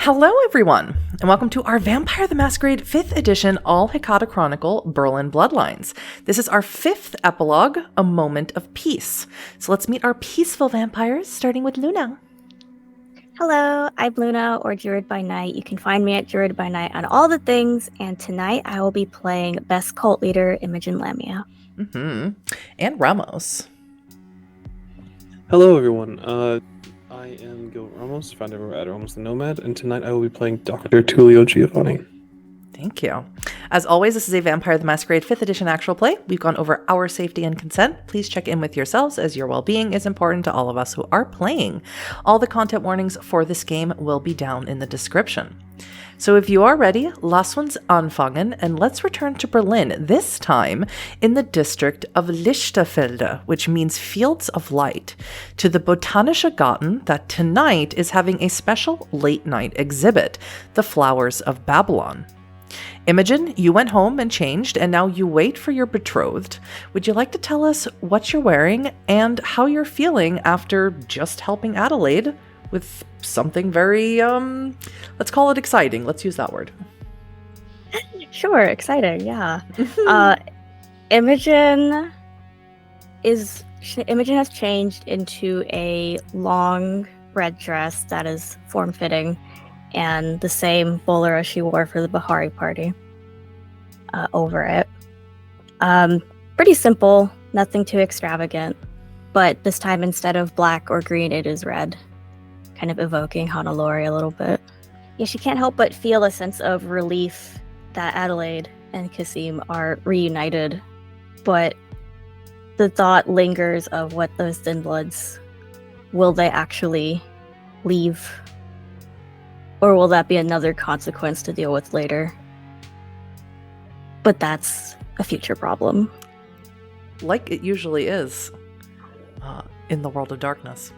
Hello, everyone, and welcome to our Vampire the Masquerade 5th edition all Hecata Chronicle Berlin Bloodlines. This is our 5th epilogue, A Moment of Peace. So let's meet our peaceful vampires, starting with Luna. Hello, I'm Luna, or druidbynight. You can find me at druidbynight on all the things, and tonight I will be playing Best Cult Leader Imogen Lamia. And Ramos. Hello, everyone. I am Gil Ramos, founder at RamostheNomad, and tonight I will be playing Dr. Tullio Giovanni. Thank you. As always, this is a Vampire the Masquerade 5th edition actual play. We've gone over our safety and consent. Please check in with yourselves, as your well-being is important to all of us who are playing. All the content warnings for this game will be down in the description. So if you are ready, lass uns anfangen, and let's return to Berlin, this time in the district of Lichterfelde, which means Fields of Light, to the Botanische Garten that tonight is having a special late-night exhibit, The Flowers of Babylon. Imogen, you went home and changed, and now you wait for your betrothed. Would you like to tell us what you're wearing and how you're feeling after just helping Adelaide with something very, let's call it exciting. Let's use that word. Sure, exciting, yeah. Imogen has changed into a long red dress that is form-fitting and the same bolero she wore for the Bahari party over it. Pretty simple, nothing too extravagant, but this time instead of black or green, it is red, kind of evoking Honolulu a little bit. Yeah, she can't help but feel a sense of relief that Adelaide and Kasim are reunited, but the thought lingers of what those Thin Bloods, will they actually leave? Or will that be another consequence to deal with later? But that's a future problem. Like it usually is in the world of darkness.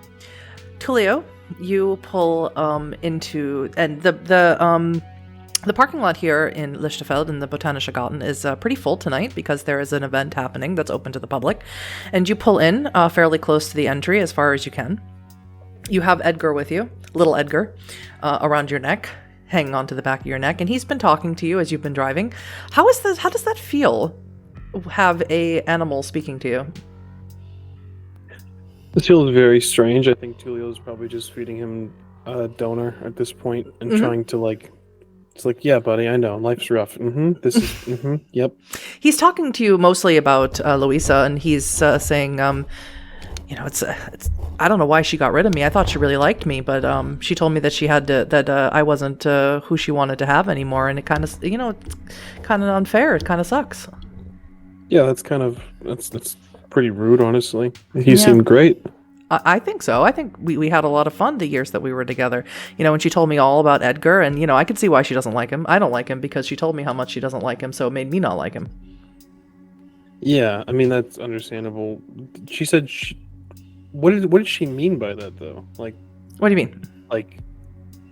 Tullio, you pull into, and the parking lot here in Lichterfeld in the Botanische Garten is pretty full tonight because there is an event happening that's open to the public, and you pull in fairly close to the entry as far as you can. You have Edgar with you, little Edgar, around your neck, hanging onto the back of your neck, and he's been talking to you as you've been driving. How does that feel? Have a animal speaking to you? This feels very strange. I think Tullio's probably just feeding him a donor at this point and trying to it's like, yeah, buddy, I know, life's rough. This is, yep. He's talking to you mostly about Louisa, and he's saying, it's I don't know why she got rid of me. I thought she really liked me, but she told me that she had to, that I wasn't who she wanted to have anymore, and it kind of, it's kind of unfair. It kind of sucks. Yeah, that's pretty rude, honestly. He seemed great. I think so. I think we had a lot of fun the years that we were together. When she told me all about Edgar, and, I could see why she doesn't like him. I don't like him because she told me how much she doesn't like him, so it made me not like him. Yeah, I mean, that's understandable. She said what did she mean by that, though? Like, what do you mean? Like,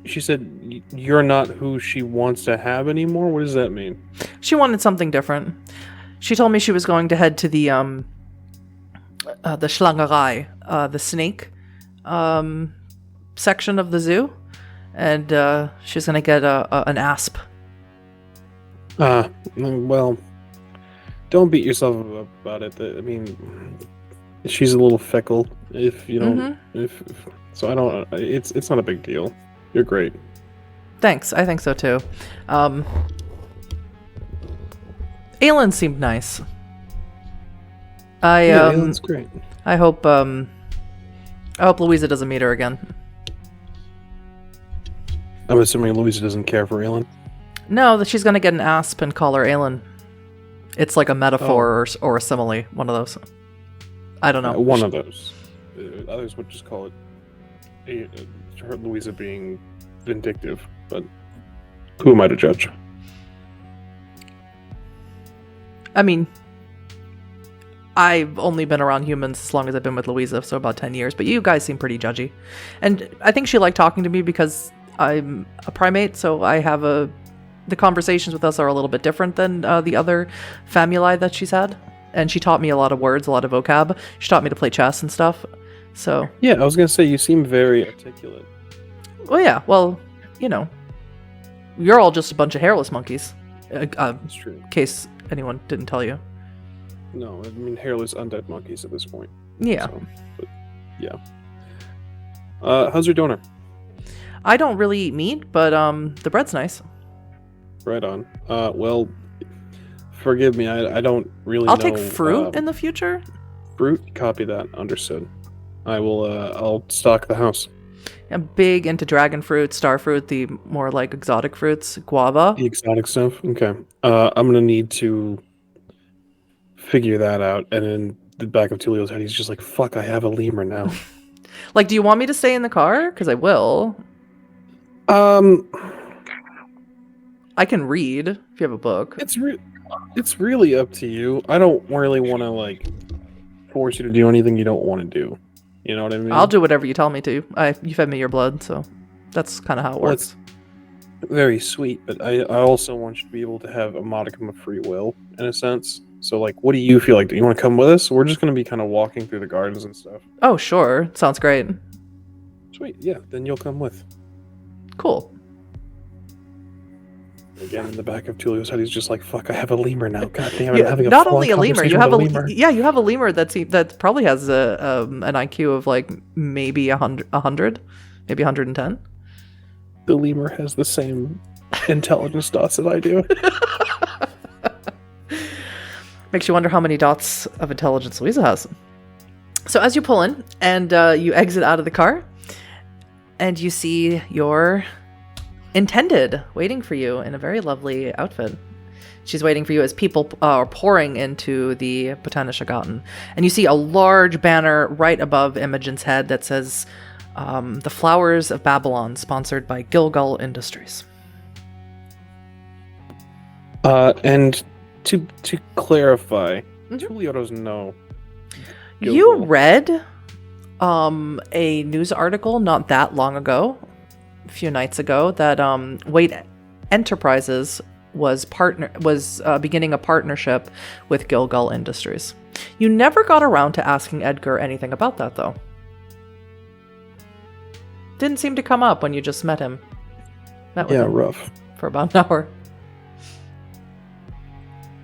she said you're not who she wants to have anymore? What does that mean? She wanted something different. She told me she was going to head to the Schlangerei, the snake section of the zoo, and she's going to get an asp. Well, don't beat yourself up about it. I mean, she's a little fickle. If you don't, so I don't. It's not a big deal. You're great. Thanks. I think so too. Aelin seemed nice. Aelin's great. I hope Louisa doesn't meet her again. I'm assuming Louisa doesn't care for Aelin. No, that she's gonna get an asp and call her Aelin. It's like a metaphor or a simile, one of those. I don't know. One of those. Others would just call it her Louisa being vindictive, but who am I to judge? I mean, I've only been around humans as long as I've been with Louisa, so about 10 years, but you guys seem pretty judgy. And I think she liked talking to me because I'm a primate, so I have the conversations with us are a little bit different than the other famuli that she's had. And she taught me a lot of words, a lot of vocab. She taught me to play chess and stuff. So yeah, I was gonna say you seem very articulate. Well, yeah. Well, you know, you're all just a bunch of hairless monkeys. That's true. In case anyone didn't tell you. No, I mean hairless undead monkeys at this point. Yeah. So, but, yeah. How's your donor? I don't really eat meat, but the bread's nice. Right on. Well, forgive me, I don't really know. I'll take fruit in the future. Fruit? Copy that. Understood. I'll stock the house. I'm big into dragon fruit, star fruit, the more like exotic fruits, guava. The exotic stuff? Okay. I'm gonna need to figure that out, and in the back of Tullio's head, he's just like, fuck, I have a lemur now. Like, do you want me to stay in the car? Because I will. I can read if you have a book. It's really up to you. I don't really want to, like, force you to do anything you don't want to do. You know what I mean? I'll do whatever you tell me to. You fed me your blood, so that's kind of how it works. That's very sweet, but I also want you to be able to have a modicum of free will, in a sense. So, like, what do you feel like? Do you want to come with us? We're just going to be kind of walking through the gardens and stuff. Oh, sure. Sounds great. Sweet, yeah. Then you'll come with. Cool. Again, in the back of Tullio's head, he's just like, "Fuck! I have a lemur now. God damn it! Yeah, I'm having not only a lemur, you have a lemur. you have a lemur that probably has an IQ of like maybe 100, maybe 110. The lemur has the same intelligence dots that I do. Makes you wonder how many dots of intelligence Louisa has. So as you pull in and you exit out of the car, and you see your intended waiting for you in a very lovely outfit. She's waiting for you as people are pouring into the Botanische Garten. And you see a large banner right above Imogen's head that says, The Flowers of Babylon, sponsored by Gilgal Industries. And to clarify, Tullio doesn't know. You read a news article not that long ago, a few nights ago, that Wait Enterprises was beginning a partnership with Gilgal Industries. You never got around to asking Edgar anything about that, though. Didn't seem to come up when you just met him. Met with him Rough. for about an hour.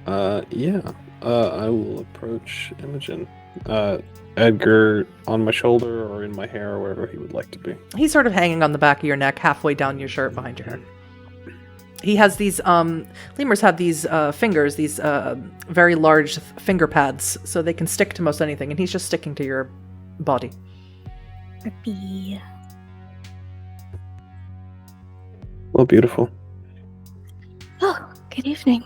I will approach Imogen. Edgar on my shoulder or in my hair or wherever he would like to be. He's sort of hanging on the back of your neck, halfway down your shirt behind your hair. He has these, lemurs have these fingers, these very large finger pads, so they can stick to most anything, and he's just sticking to your body. Creepy. Well, beautiful. Oh, good evening.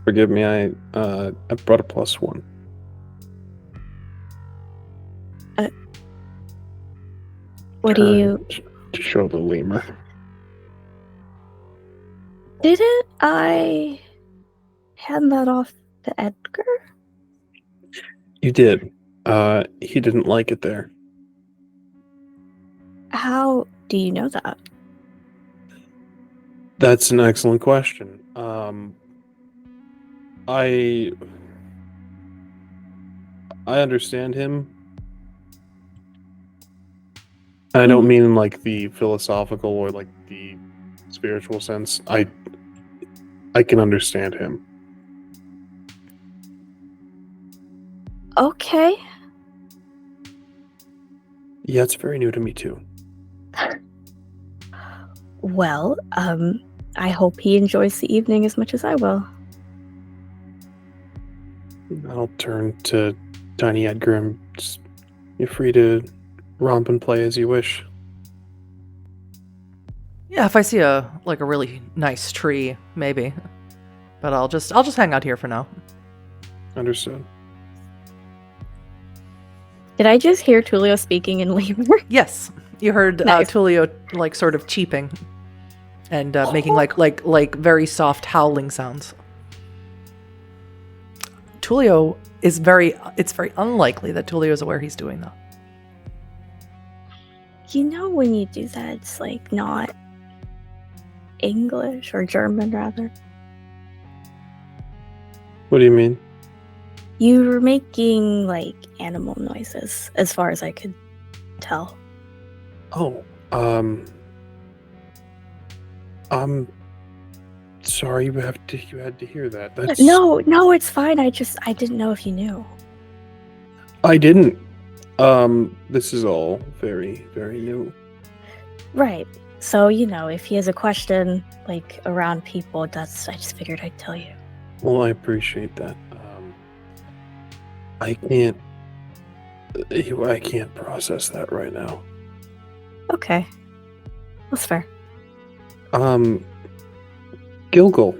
Forgive me, I brought a +1. What do you... To show the lemur. Didn't I hand that off to Edgar? You did. He didn't like it there. How do you know that? That's an excellent question. I understand him. And I don't mean in like the philosophical or like the spiritual sense. I can understand him. Okay. Yeah, it's very new to me too. Well, I hope he enjoys the evening as much as I will. I'll turn to Tiny Edgar and just, you're free to romp and play as you wish. Yeah, if I see a really nice tree, maybe. But I'll just hang out here for now. Understood. Did I just hear Tullio speaking in lemur? Yes, you heard Nice. Tullio like sort of cheeping and making like very soft howling sounds. Tullio is it's very unlikely that Tullio is aware he's doing that. You know when you do that, it's like not English or German, rather. What do you mean? You were making like animal noises, as far as I could tell. Oh, I'm sorry you had to hear that. That's No, it's fine. I didn't know if you knew. I didn't. This is all very, very new. Right. So, if he has a question, like, around people, I just figured I'd tell you. Well, I appreciate that. I can't process that right now. Okay. That's fair. Gilgal.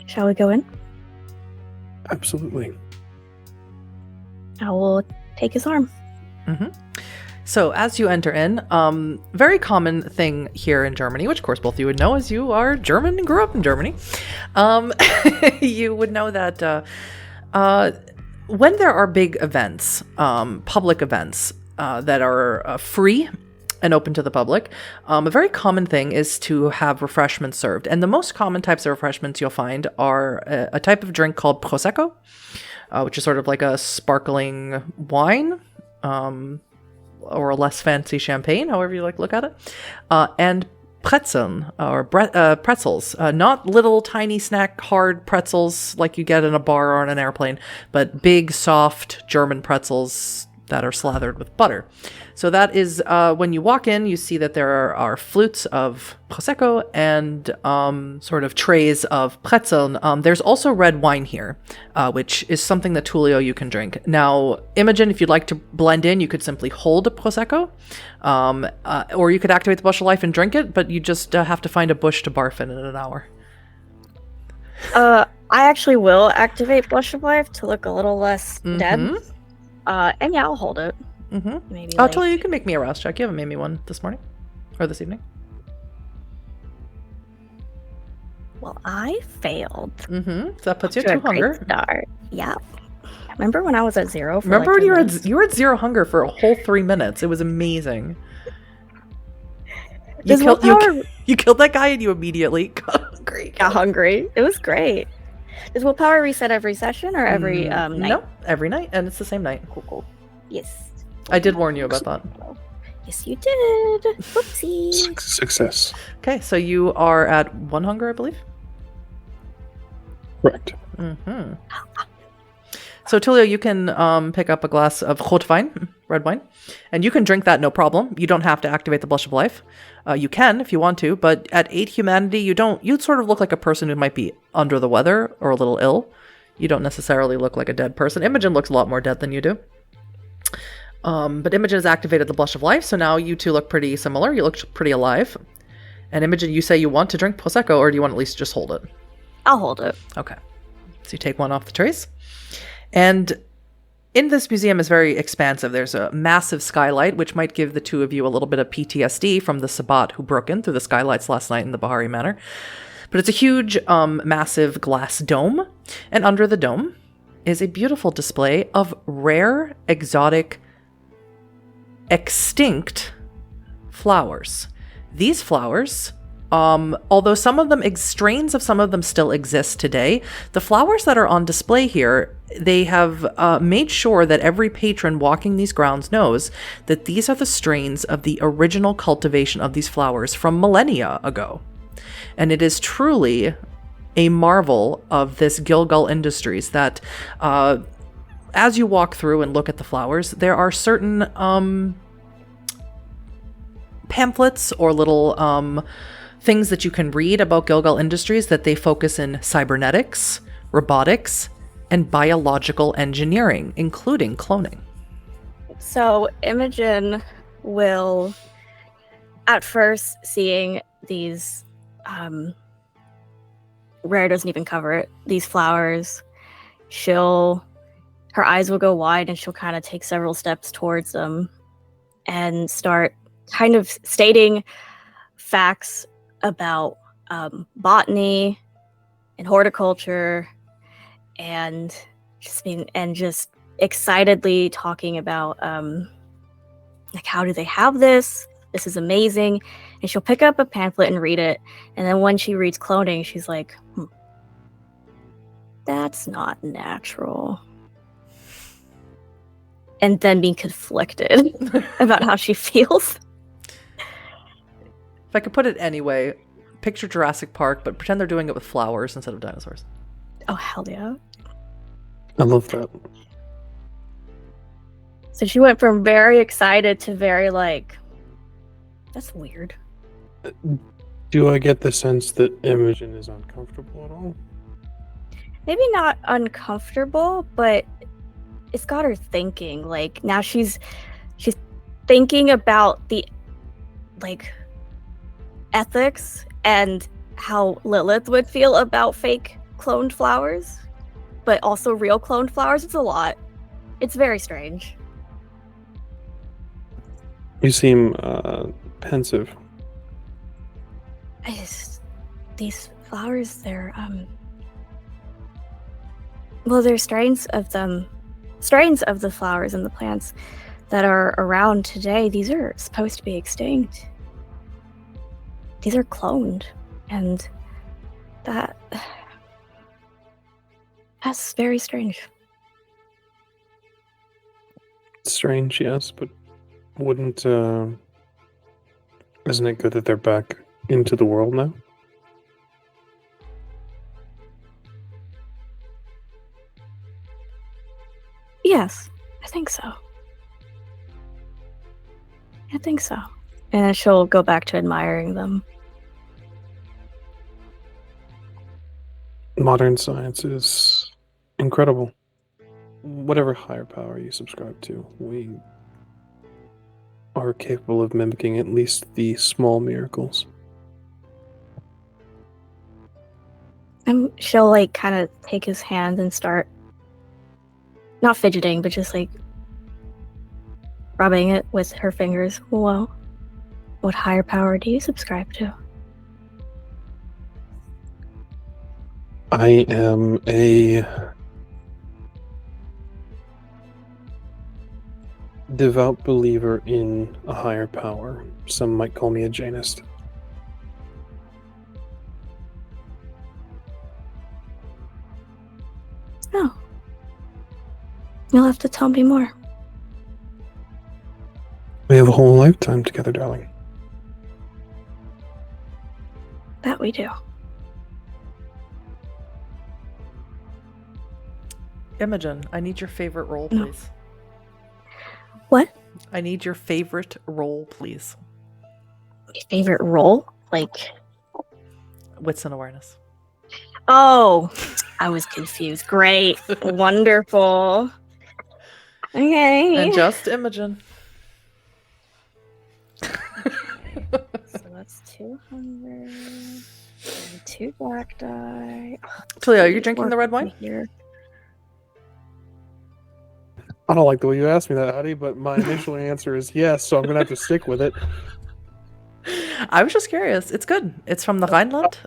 Shall we go in? Absolutely. I will take his arm. Mm-hmm. So as you enter in, very common thing here in Germany, which of course both of you would know as you are German and grew up in Germany, you would know that when there are big events, public events that are free and open to the public, a very common thing is to have refreshments served. And the most common types of refreshments you'll find are a type of drink called Prosecco, which is sort of like a sparkling wine, or a less fancy champagne, however you like to look at it, and Pretzeln, or pretzels, not little tiny snack hard pretzels like you get in a bar or on an airplane, but big soft German pretzels that are slathered with butter. So that is, when you walk in, you see that there are flutes of Prosecco and sort of trays of Pretzeln. There's also red wine here, which is something that Tullio you can drink. Now, Imogen, if you'd like to blend in, you could simply hold a Prosecco, or you could activate the Bush of Life and drink it, but you just have to find a bush to barf in an hour. I actually will activate Bush of Life to look a little less dead. And yeah, I'll hold it. Maybe I'll tell you, you can make me a rouse check. You haven't made me one this morning or this evening. Well, I failed. So that puts you at 2 hunger. Start. Yeah. Remember when I was at 0? Remember when you were at 0 hunger for a whole 3 minutes? It was amazing. You killed that guy and you immediately got hungry. It was great. Does willpower reset every session or every night? No, every night, and it's the same night. Cool. Yes. I did warn you about that. Yes, you did. Whoopsie. Success. Okay, so you are at 1 hunger, I believe? Correct. So, Tullio, you can pick up a glass of Rotwein, red wine, and you can drink that no problem. You don't have to activate the Blush of Life. You can if you want to, but at 8 humanity, you'd sort of look like a person who might be under the weather or a little ill. You don't necessarily look like a dead person. Imogen looks a lot more dead than you do. But Imogen has activated the Blush of Life, so now you two look pretty similar. You look pretty alive. And Imogen, you say you want to drink Prosecco, or do you want to at least just hold it? I'll hold it. Okay. So you take one off the trays. And in this museum is very expansive. There's a massive skylight, which might give the two of you a little bit of PTSD from the Sabbat who broke in through the skylights last night in the Bahari Manor. But it's a huge, massive glass dome. And under the dome is a beautiful display of rare, exotic, extinct flowers. These flowers, although some of them, strains of some of them still exist today, the flowers that are on display here, they have made sure that every patron walking these grounds knows that these are the strains of the original cultivation of these flowers from millennia ago. And it is truly a marvel of this Gilgal Industries that, as you walk through and look at the flowers, there are certain pamphlets or little things that you can read about Gilgal Industries that they focus in cybernetics, robotics, and biological engineering, including cloning. So Imogen will, at first, seeing these, rare doesn't even cover it, these flowers, her eyes will go wide and she'll kind of take several steps towards them and start kind of stating facts about botany and horticulture and just excitedly talking about like, how do they have this? This is amazing. And she'll pick up a pamphlet and read it. And then when she reads cloning, she's like, that's not natural. And then being conflicted about how she feels. If I could put it anyway, picture Jurassic Park, but pretend they're doing it with flowers instead of dinosaurs. Oh, hell yeah. I love that. So she went from very excited to very like, that's weird. Do I get the sense that Imogen is uncomfortable at all? Maybe not uncomfortable, but it's got her thinking. Like now she's thinking about the like ethics and how Lilith would feel about fake cloned flowers, but also real cloned flowers. It's a lot. It's very strange. You seem pensive. These flowers, they're well, there's strains of the flowers and the plants that are around today. These are supposed to be extinct. These are cloned, and that's very strange. Strange, yes, but isn't it good that they're back into the world now? Yes, I think so. And then she'll go back to admiring them. Modern science is incredible. Whatever higher power you subscribe to, we are capable of mimicking at least the small miracles. And she'll like kind of take his hand and start not fidgeting, but just like rubbing it with her fingers. Well, what higher power do you subscribe to? I am a devout believer in a higher power. Some might call me a Janist. Oh. You'll have to tell me more. We have a whole lifetime together, darling. That we do. Imogen, I need your favorite role, No. please. What? I need your favorite role, please. Your favorite role? Like, Wits and awareness. oh, I was confused. Great. Wonderful. Okay. And just Imogen. So that's 200. And 2 black die. Tullio, are you drinking the red wine? Here. I don't like the way you asked me that, Huddy, but my initial answer is yes, so I'm going to have to stick with it. I was just curious. It's good. It's from the Rhineland.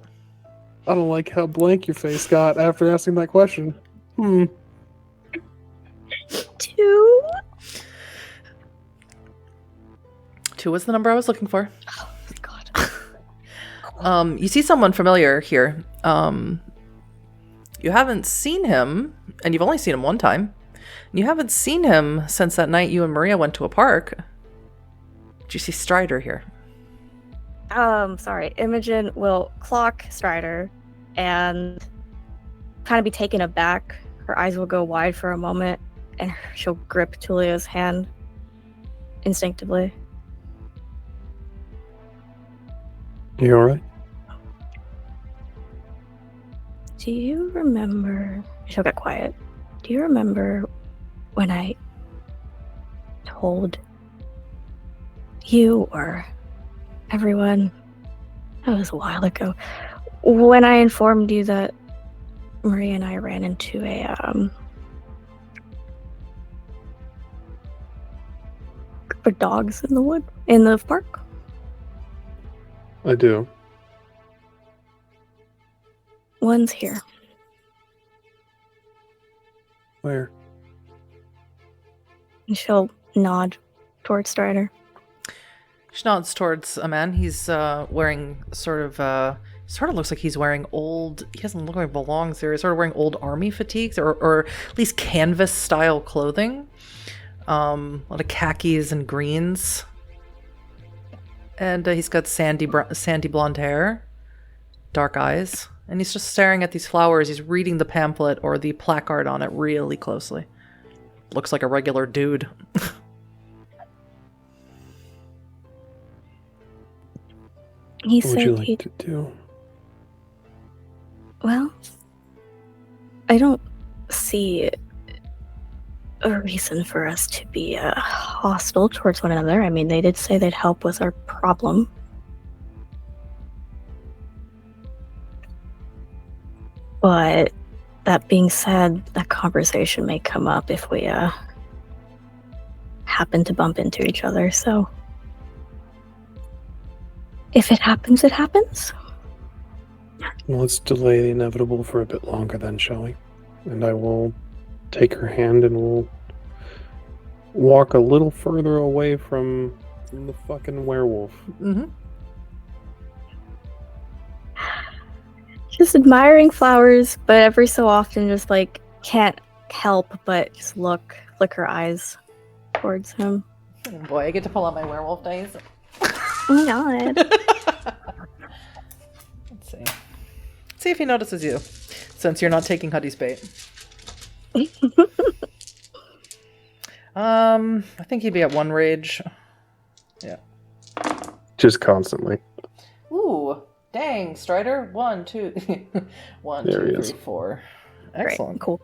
I don't like how blank your face got after asking that question. 2. 2 was the number I was looking for. Oh my god. You see someone familiar here. You haven't seen him, and you've only seen him one time. You haven't seen him since that night you and Maria went to a park. Did you see Strider here? Sorry. Imogen will clock Strider and kind of be taken aback. Her eyes will go wide for a moment, and she'll grip Tullio's hand instinctively. You alright? Do you remember... She'll get quiet. Do you remember when I told you or everyone... That was a while ago. When I informed you that Maria and I ran into a group of dogs in the park? I do. One's here. Where? And she'll nod towards Strider. She nods towards a man. He's wearing sort of looks like he's wearing old, he doesn't look like he belongs there. He's sort of wearing old army fatigues or at least canvas style clothing. A lot of khakis and greens. And he's got sandy blonde hair, dark eyes, and he's just staring at these flowers. He's reading the pamphlet or the placard on it really closely. Looks like a regular dude. He What would you like to do? Well, I don't see a reason for us to be hostile towards one another. I mean, they did say they'd help with our problem. But that being said, that conversation may come up if we happen to bump into each other, so if it happens, it happens. Well, let's delay the inevitable for a bit longer then, shall we? And I will take her hand and we'll walk a little further away from the fucking werewolf. Mm-hmm. Just admiring flowers, but every so often just like can't help but just flick her eyes towards him. Oh boy, I get to pull out my werewolf dice. Oh my god. Let's see. See if he notices you, since you're not taking Huddy's bait. I think he'd be at 1 rage. Yeah. Just constantly. Ooh, dang, Strider. 1, 2, 1, There 2, he 3, is. 4. Excellent. Great, cool.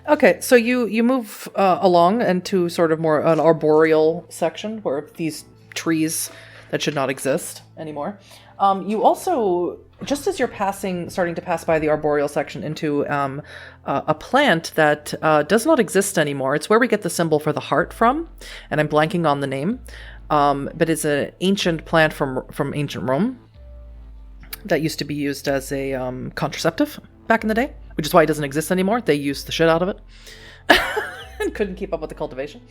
Okay, so you move along into sort of more an arboreal section where these trees that should not exist anymore. You also, just as you're starting to pass by the arboreal section into a plant that does not exist anymore. It's where we get the symbol for the heart from, and I'm blanking on the name. But it's an ancient plant from ancient Rome that used to be used as a contraceptive back in the day, which is why it doesn't exist anymore. They used the shit out of it and couldn't keep up with the cultivation.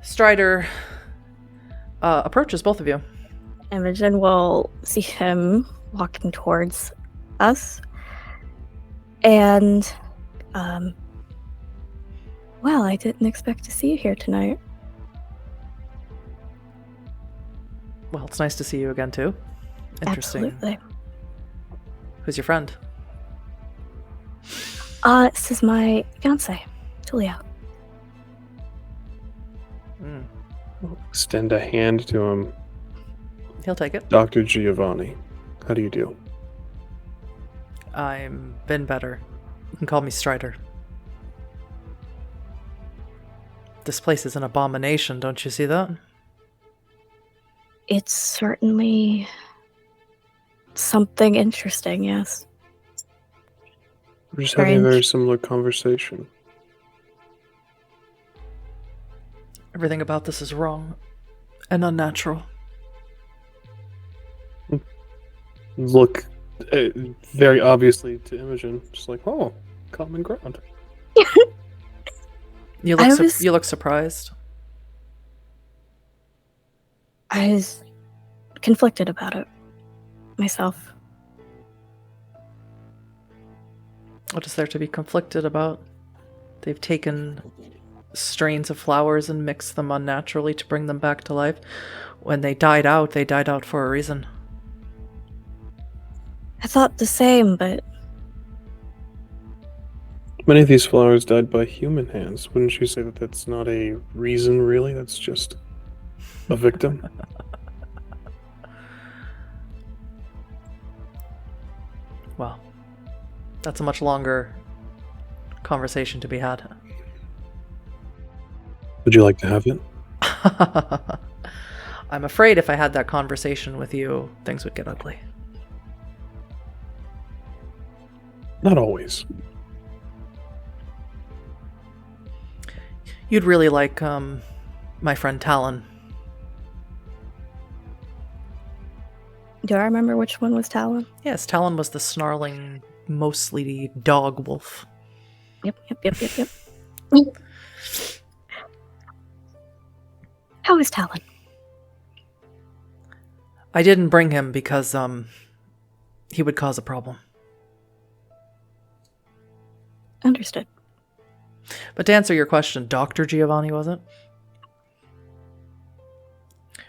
Strider approaches both of you. Imogen will see him walking towards us. And, well, I didn't expect to see you here tonight. Well, it's nice to see you again, too. Interesting. Absolutely. Who's your friend? This is my fiance, Tullio. Extend a hand to him. He'll take it. Dr. Giovanni, how do you do? I'm been better. You can call me Strider. This place is an abomination, don't you see that? It's certainly something interesting, yes. We're just having a very Strange. similar conversation. Everything about this is wrong and unnatural. Look very obviously to Imogen, just like, oh, common ground. You look surprised. I was conflicted about it myself. What is there to be conflicted about? They've taken strains of flowers and mixed them unnaturally to bring them back to life. When they died out for a reason. I thought the same, but Many of these flowers died by human hands. Wouldn't you say that that's not a reason, really? That's just a victim? Well, that's a much longer conversation to be had. Would you like to have it? I'm afraid if I had that conversation with you, things would get ugly. Not always. You'd really like my friend Talon. do I remember which one was Talon? Yes, Talon was the snarling, mostly dog wolf. Yep. How is Talon? I didn't bring him because he would cause a problem. Understood. But to answer your question, Dr. Giovanni, was it?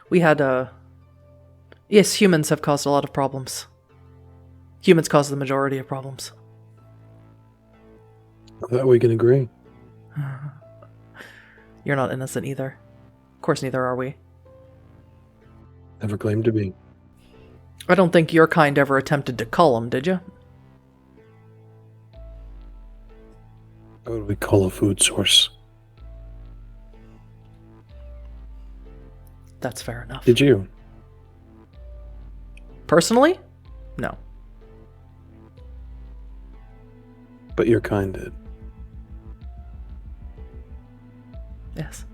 We had yes, humans have caused a lot of problems. Humans cause the majority of problems. That we can agree. You're not innocent either. Of course, neither are we. Never claimed to be. I don't think your kind ever attempted to cull him, did you? What would we call a food source? That's fair enough. Did you? Personally? No. But your kind did. Yes.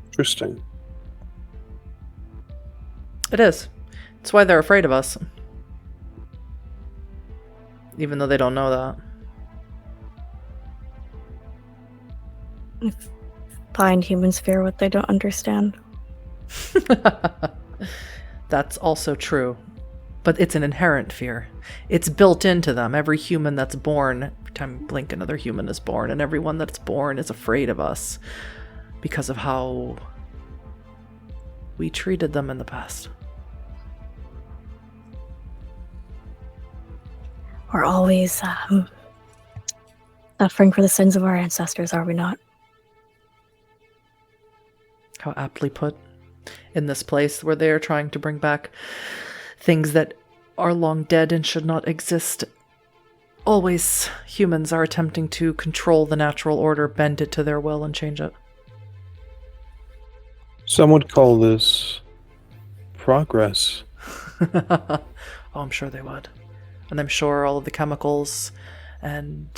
Interesting. It is. It's why they're afraid of us. Even though they don't know that. Find humans fear what they don't understand. That's also true. But it's an inherent fear. It's built into them. Every human that's born, every time you blink, another human is born, and everyone that's born is afraid of us because of how we treated them in the past. We're always suffering for the sins of our ancestors, are we not? How aptly put. In this place where they are trying to bring back things that are long dead and should not exist. Always humans are attempting to control the natural order, bend it to their will, and change it. Some would call this progress. Oh, I'm sure they would. And I'm sure all of the chemicals and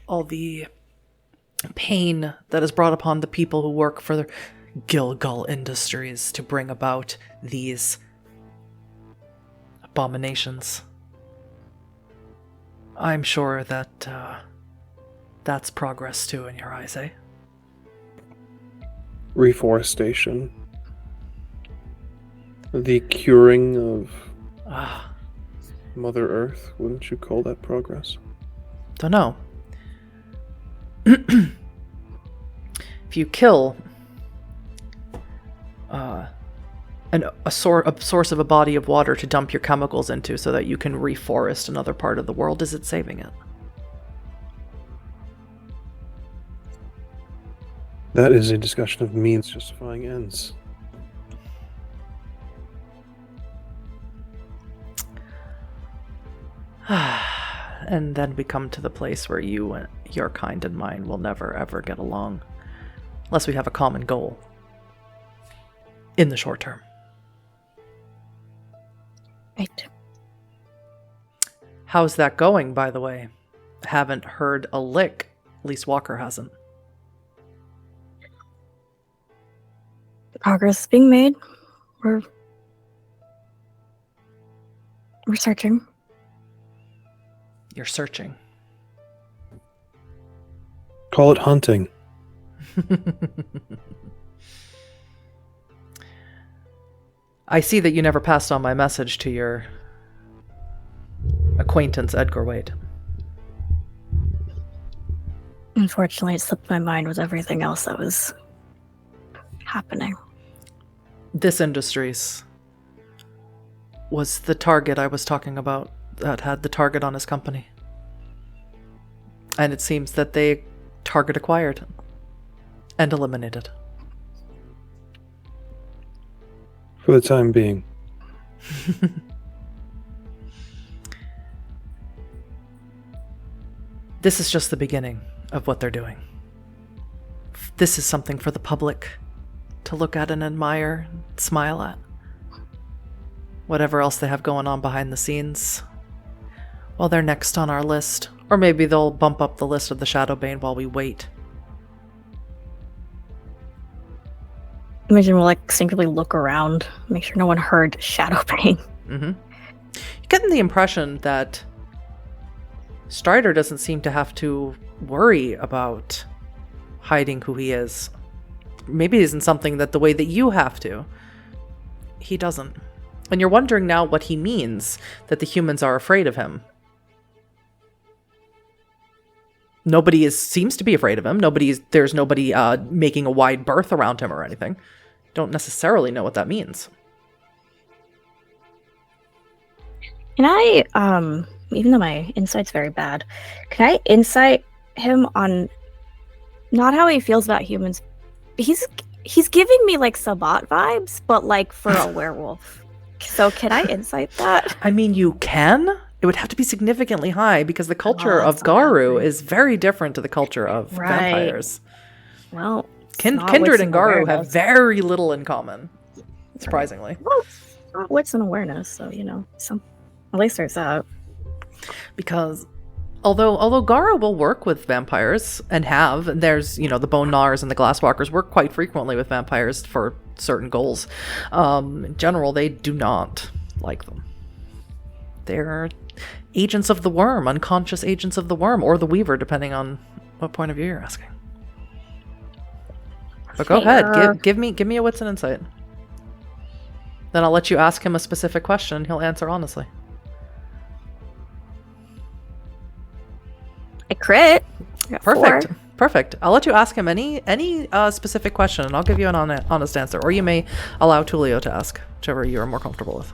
all the pain that is brought upon the people who work for the Gilgal Industries to bring about these abominations. I'm sure that that's progress too in your eyes, eh? Reforestation. The curing of Mother Earth. Wouldn't you call that progress? Don't know. If you kill a source of a body of water to dump your chemicals into so that you can reforest another part of the world, is it saving it? That is a discussion of means justifying ends. And then we come to the place where you and your kind and mine will never ever get along. Unless we have a common goal. In the short term. Right. How's that going, by the way? Haven't heard a lick. At least Walker hasn't. Progress is being made. We're searching. You're searching. Call it hunting. I see that you never passed on my message to your acquaintance, Edgar Wade. Unfortunately, it slipped my mind with everything else that was happening. This Industries was the target I was talking about that had the target on his company. And it seems that they target acquired and eliminated. For the time being. This is just the beginning of what they're doing. This is something for the public to look at and admire, and smile at. Whatever else they have going on behind the scenes. Well, they're next on our list. Or maybe they'll bump up the list of the Shadowbane while we wait. Imogen will instinctively look around, make sure no one heard Shadowbane. Mm-hmm. You're getting the impression that Strider doesn't seem to have to worry about hiding who he is. Maybe it isn't something that the way that you have to. He doesn't. And you're wondering now what he means, that the humans are afraid of him. Nobody seems to be afraid of him. There's nobody making a wide berth around him or anything. don't necessarily know what that means. Can I, even though my insight's very bad, can I insight him on not how he feels about humans? He's giving me like Sabat vibes, but like for a werewolf. So can I insight that? I mean, you can. It would have to be significantly high because the culture of that's not Garu happening. is very different to the culture of Right. vampires. Well, it's not Kindred wits and Garu have awareness. very little in common, surprisingly. Well, it's not wits and awareness, so at least there's that. Because although Garu will work with vampires and there's the Bone Gnawers and the Glasswalkers work quite frequently with vampires for certain goals. In general, they do not like them. They're agents of the worm, unconscious agents of the worm, or the Weaver, depending on what point of view you're asking. But go ahead, give me a wits and insight. Then I'll let you ask him a specific question. He'll answer honestly. I crit. I got Perfect. 4. Perfect. I'll let you ask him any specific question, and I'll give you an honest answer. Or you may allow Tullio to ask, whichever you are more comfortable with.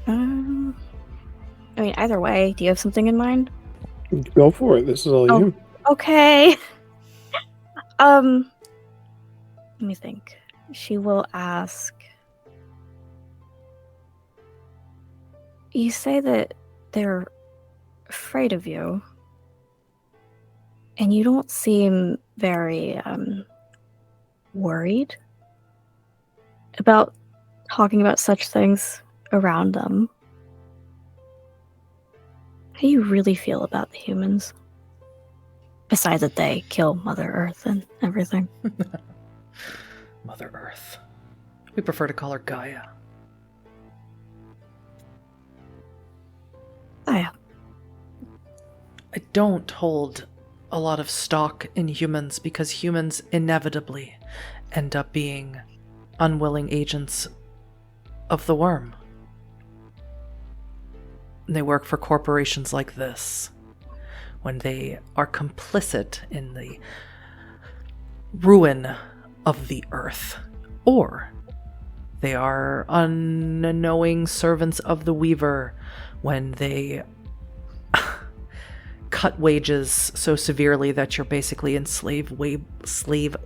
I mean, either way, do you have something in mind? Go for it. This is all you. Okay. Let me think. She will ask. You say that they're afraid of you, and you don't seem very worried about talking about such things around them. How do you really feel about the humans? Besides that they kill Mother Earth and everything. Mother Earth. We prefer to call her Gaia. Gaia. I don't hold a lot of stock in humans because humans inevitably end up being unwilling agents of the worm. They work for corporations like this when they are complicit in the ruin of the earth, or they are unknowing servants of the Weaver when they cut wages so severely that you're basically in slave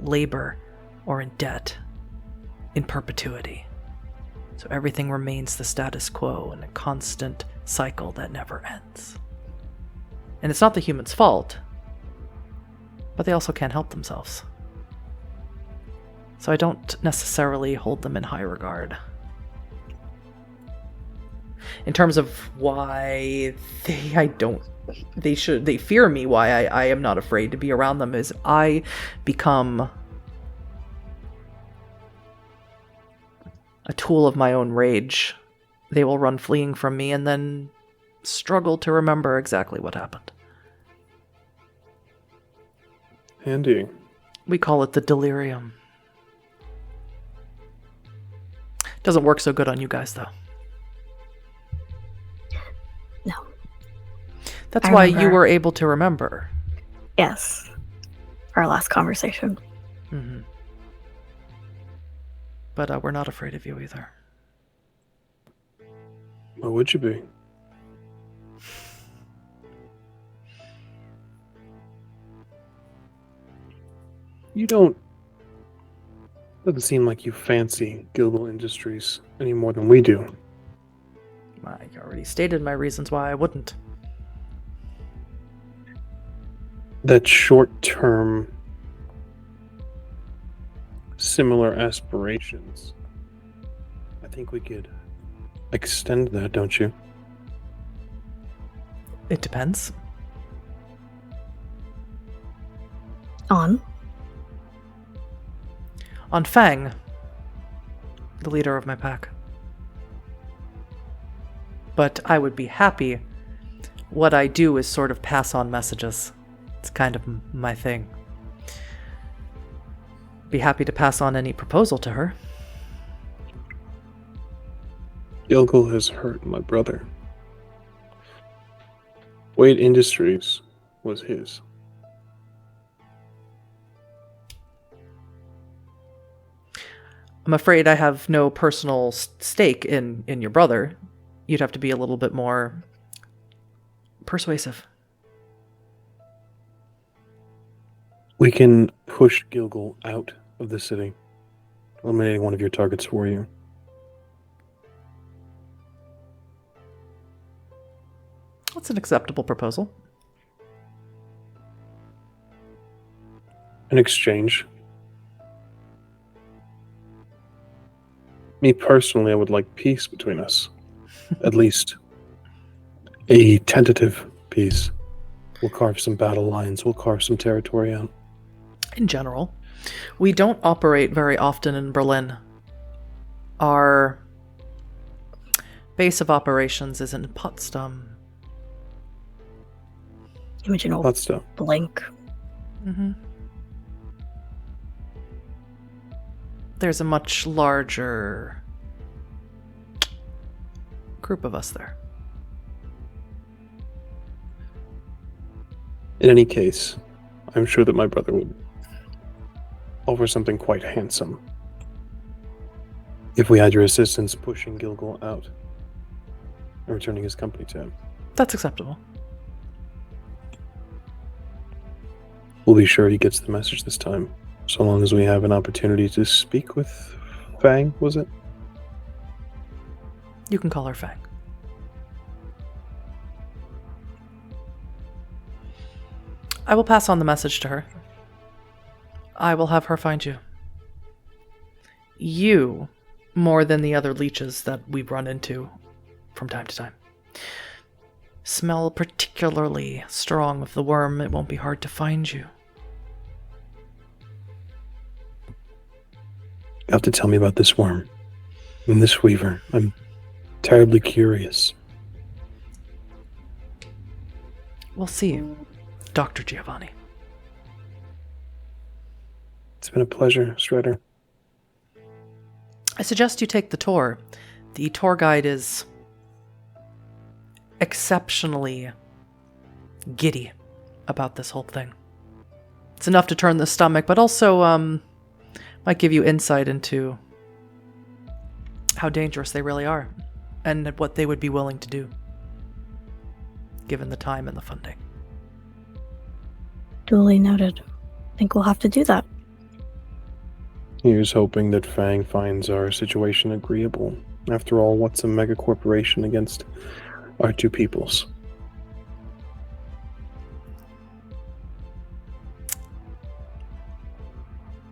labor or in debt in perpetuity. So everything remains the status quo in a constant cycle that never ends. And it's not the human's fault, but they also can't help themselves. So I don't necessarily hold them in high regard. In terms of why they fear me, why I am not afraid to be around them, is I become a tool of my own rage. They will run fleeing from me and then struggle to remember exactly what happened. Handy. We call it the delirium. Doesn't work so good on you guys, though. No. That's I why remember. you were able to remember. Yes. Our last conversation. Mm-hmm. But we're not afraid of you either. Why would you be? You don't... Doesn't seem like you fancy Gilgal Industries any more than we do. I already stated my reasons why I wouldn't. That short-term similar aspirations. I think we could extend that, don't you? It depends. On. On Fang, the leader of my pack. But I would be happy. What I do is sort of pass on messages. It's kind of my thing. Be happy to pass on any proposal to her. Gilgal has hurt my brother. Wade Industries was his. I'm afraid I have no personal stake in your brother. You'd have to be a little bit more persuasive. We can push Gilgal out of the city, eliminating one of your targets for you. That's an acceptable proposal. In exchange, me personally, I would like peace between us. At least a tentative peace. We'll carve some battle lines. We'll carve some territory out. In general, we don't operate very often in Berlin. Our base of operations is in Potsdam. Imogen will Potsdam. blink. Mm-hmm. There's a much larger group of us there. In any case, I'm sure that my brother would offer something quite handsome if we had your assistance pushing Gilgal out and returning his company to him. That's acceptable. We'll be sure he gets the message this time, so long as we have an opportunity to speak with Fang, was it? You can call her Fang. I will pass on the message to her. I will have her find you. You, more than the other leeches that we run into from time to time, smell particularly strong of the worm. It won't be hard to find you. You have to tell me about this worm and this weaver. I'm terribly curious. We'll see you, Dr. Giovanni. It's been a pleasure, Strider. I suggest you take the tour. The tour guide is exceptionally giddy about this whole thing. It's enough to turn the stomach, but also might give you insight into how dangerous they really are and what they would be willing to do, given the time and the funding. Duly noted. I think we'll have to do that. Here's hoping that Fang finds our situation agreeable. After all, what's a mega corporation against our two peoples?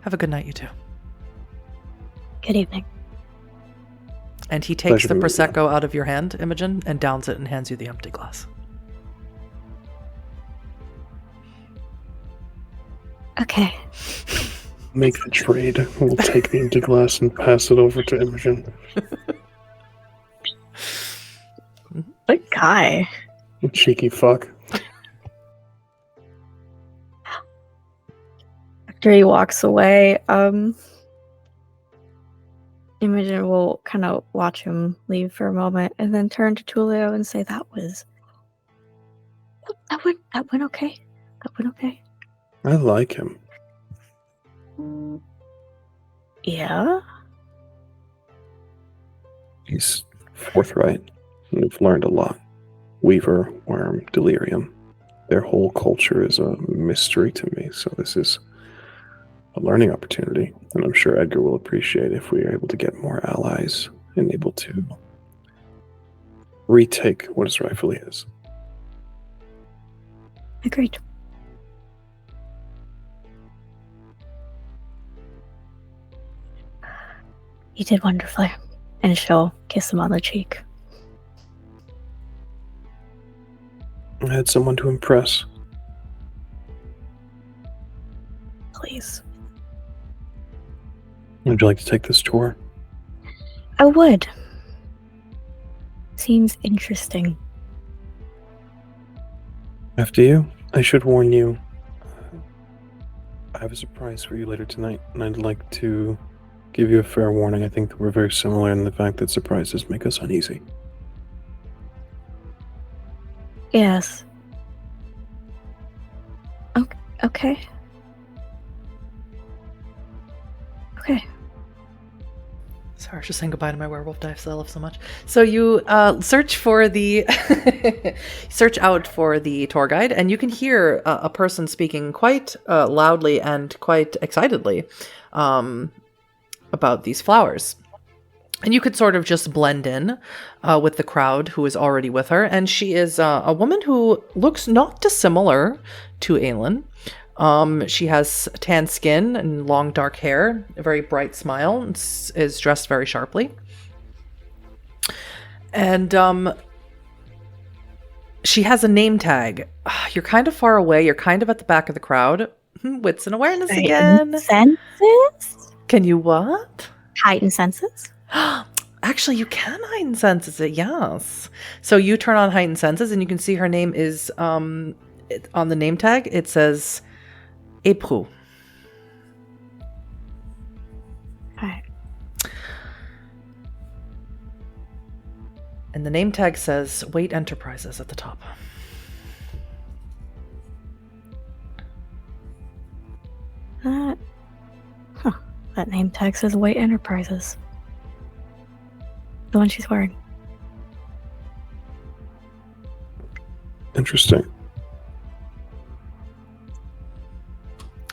Have a good night, you two. Good evening. And he takes Pleasure the to meet you. Prosecco out of your hand, Imogen, and downs it and hands you the empty glass. Okay. Make the trade. We'll take the empty glass and pass it over to Imogen. What guy? Cheeky fuck. After he walks away, Imogen will kind of watch him leave for a moment and then turn to Tullio and say, that went okay. That went okay. I like him. Yeah? He's forthright. We've learned a lot. Weaver, worm, delirium. Their whole culture is a mystery to me, so this is a learning opportunity, and I'm sure Edgar will appreciate if we are able to get more allies and able to retake what is rightfully his. Agreed. You did wonderfully. And she'll kiss him on the cheek. I had someone to impress. Please. Would you like to take this tour? I would. Seems interesting. After you, I should warn you. I have a surprise for you later tonight, and I'd like to give you a fair warning. I think that we're very similar in the fact that surprises make us uneasy. Yes. Okay. Okay. Sorry, I was just saying goodbye to my werewolf dice that I love so much. So you search for the search out for the tour guide, and you can hear a person speaking quite loudly and quite excitedly about these flowers. And you could sort of just blend in with the crowd who is already with her. And she is a woman who looks not dissimilar to Aelin. She has tan skin and long dark hair, a very bright smile, is dressed very sharply. And she has a name tag. You're kind of far away. You're kind of at the back of the crowd. Wits and awareness again. Senses? Can you what? Heightened senses? Actually, you can heighten senses it, yes. So you turn on heightened senses, and you can see her name is, on the name tag, it says Éprou. Okay. And the name tag says Wait Enterprises at the top. That name tag says White Enterprises. The one she's wearing. Interesting.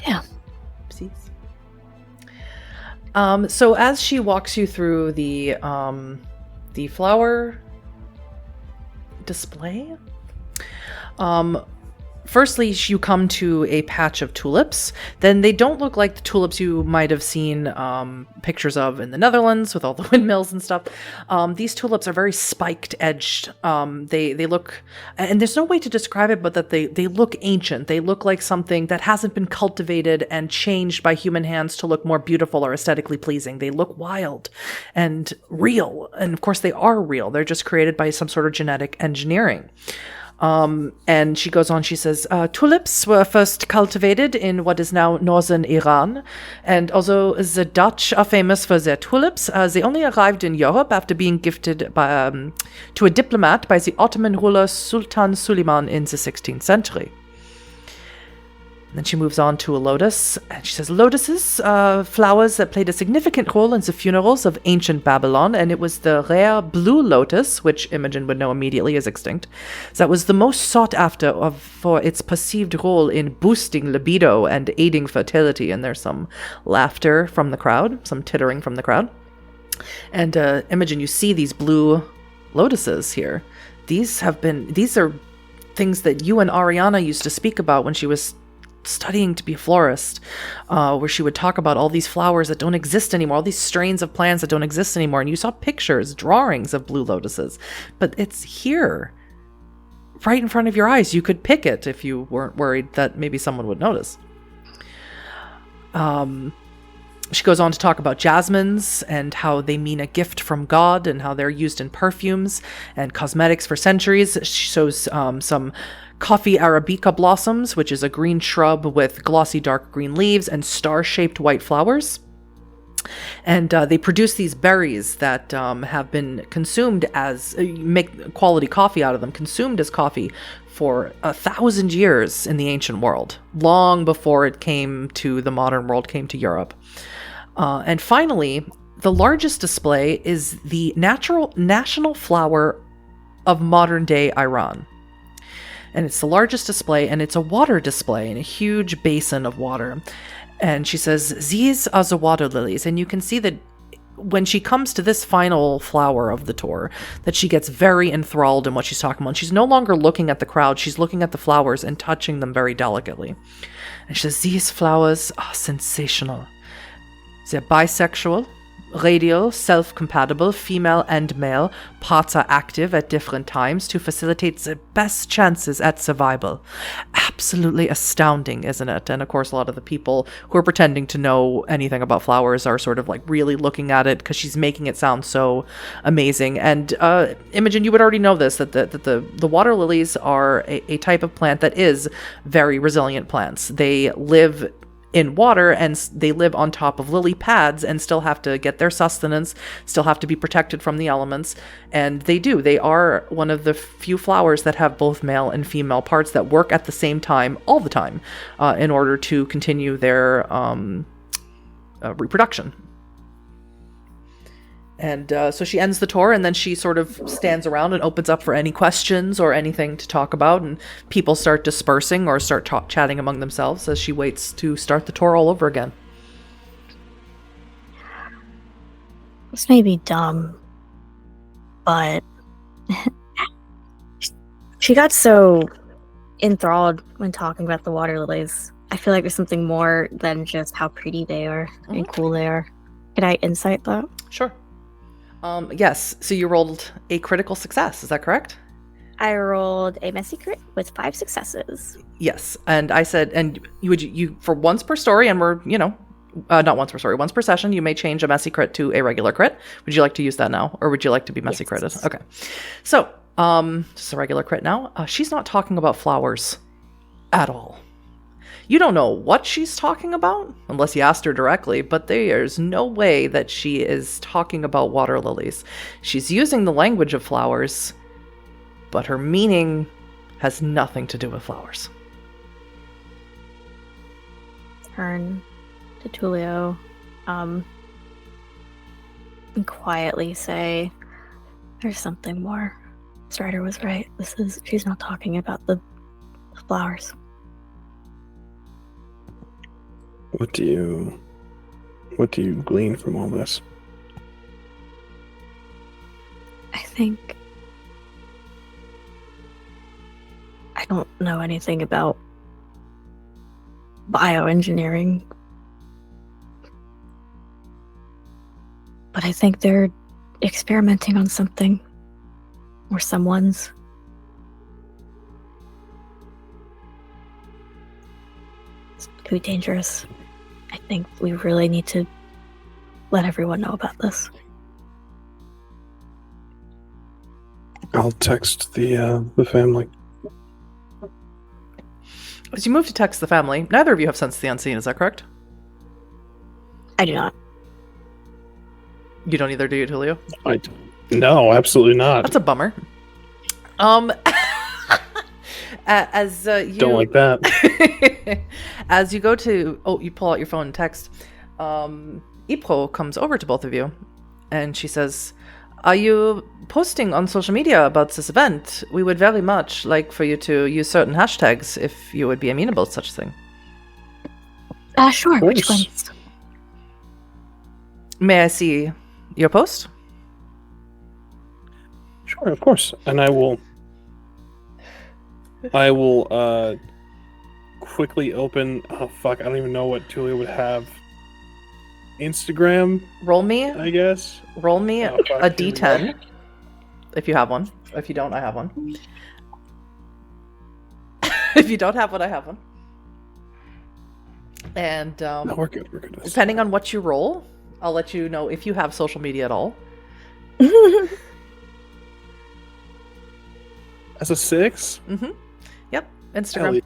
Yeah. Oopsies. So as she walks you through the flower display, firstly, you come to a patch of tulips. Then they don't look like the tulips you might have seen pictures of in the Netherlands with all the windmills and stuff. These tulips are very spiked edged. They look, and there's no way to describe it, but that they look ancient. They look like something that hasn't been cultivated and changed by human hands to look more beautiful or aesthetically pleasing. They look wild and real. And of course they are real. They're just created by some sort of genetic engineering. And she goes on, she says, tulips were first cultivated in what is now northern Iran. And although the Dutch are famous for their tulips, they only arrived in Europe after being gifted by, to a diplomat by the Ottoman ruler Sultan Suleiman in the 16th century. Then she moves on to a lotus, and she says, lotuses, flowers that played a significant role in the funerals of ancient Babylon, and it was the rare blue lotus, which Imogen would know immediately is extinct, that was the most sought after for its perceived role in boosting libido and aiding fertility. And there's some laughter from the crowd, some tittering from the crowd. And Imogen, you see these blue lotuses here. These are things that you and Ariana used to speak about when she was studying to be a florist, where she would talk about all these flowers that don't exist anymore, all these strains of plants that don't exist anymore, and you saw pictures, drawings of blue lotuses, but it's here, right in front of your eyes. You could pick it if you weren't worried that maybe someone would notice. She goes on to talk about jasmines and how they mean a gift from God and how they're used in perfumes and cosmetics for centuries. She shows some coffee arabica blossoms, which is a green shrub with glossy dark green leaves and star-shaped white flowers. And they produce these berries that have been consumed as, make quality coffee out of them, consumed as coffee for 1,000 years in the ancient world, long before it came to the modern world, came to Europe. And finally, the largest display is the national flower of modern-day Iran. And it's the largest display, and it's a water display in a huge basin of water. And she says, these are the water lilies. And you can see that when she comes to this final flower of the tour, that she gets very enthralled in what she's talking about. She's no longer looking at the crowd. She's looking at the flowers and touching them very delicately. And she says, these flowers are sensational. They're bisexual, radial, self-compatible, female and male. Parts are active at different times to facilitate the best chances at survival. Absolutely astounding, isn't it? And of course, a lot of the people who are pretending to know anything about flowers are sort of like really looking at it because she's making it sound so amazing. And Imogen, you would already know this, that the water lilies are a type of plant that is very resilient plants. They live in water, and they live on top of lily pads and still have to get their sustenance, still have to be protected from the elements. And they do. They are one of the few flowers that have both male and female parts that work at the same time, all the time, in order to continue their reproduction. And so she ends the tour, and then she sort of stands around and opens up for any questions or anything to talk about, and people start dispersing or start chatting among themselves as she waits to start the tour all over again. This may be dumb, but she got so enthralled when talking about the water lilies. I feel like there's something more than just how pretty they are and cool they are. Can I insight that? Sure. Yes, so you rolled a critical success, is that correct? I rolled a messy crit with 5 successes. Yes, and I said, and you for once per story, and we're, not once per story, once per session, you may change a messy crit to a regular crit. Would you like to use that now, or would you like to be messy critted? Okay, so, just a regular crit now. She's not talking about flowers at all. You don't know what she's talking about, unless you asked her directly, but there's no way that she is talking about water lilies. She's using the language of flowers, but her meaning has nothing to do with flowers. Turn to Tullio, and quietly say, "There's something more. Strider was right. She's not talking about the flowers." What do you glean from all this? I think I don't know anything about bioengineering, but I think they're experimenting on something or someone's. It's too dangerous. I think we really need to let everyone know about this. I'll text the family. As you move to text the family, neither of you have sensed the unseen, is that correct? I do not. You don't either, do you, Tullio? No, absolutely not. That's a bummer. As you don't like that. As you go to you pull out your phone and text, Ipro comes over to both of you, and she says, "Are you posting on social media about this event? We would very much like for you to use certain hashtags if you would be amenable to such a thing." Sure. Which ones? May I see your post? Sure, of course. And I will quickly open. Oh fuck! I don't even know what Tullio would have. Instagram. Roll me. I guess. Roll me a D10 if you have one. If you don't, I have one. If you don't have one, I have one. And no, we're good. We're good. Depending on what you roll, I'll let you know if you have social media at all. As a 6? Mm-hmm. Yep. Instagram.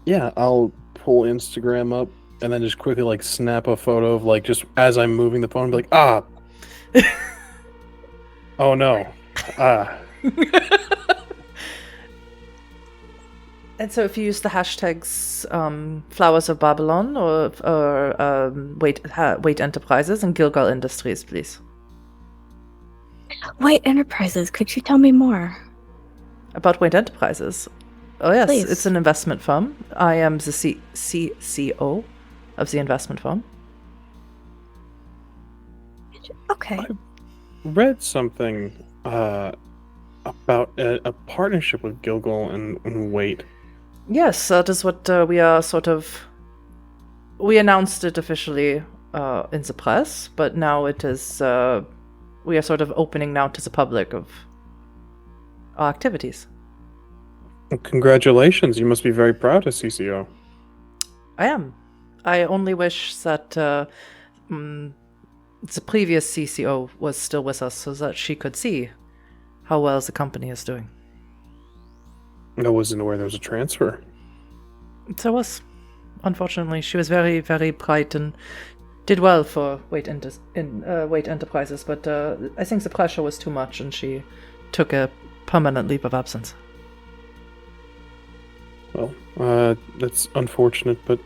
Yeah, I'll pull Instagram up and then just quickly snap a photo of just as I'm moving the phone, be like, ah. Oh no. Ah. And so if you use the hashtags Flowers of Babylon or Wait Enterprises and Gilgal Industries, please. Wait Enterprises, could you tell me more? About Wait Enterprises? Oh yes, Please. It's an investment firm. I am the CCO of the investment firm. Okay. I read something about a partnership with Gilgal and Wait. Yes, that is what we are we announced it officially in the press, but now it is, we are sort of opening now to the public of our activities. Well, congratulations, you must be very proud as CCO. I am. I only wish that the previous CCO was still with us so that she could see how well the company is doing. I wasn't aware there was a transfer. So was. Unfortunately, she was very, very bright and did well for Wait Enterprises, but I think the pressure was too much and she took a permanent leave of absence. Well, that's unfortunate, but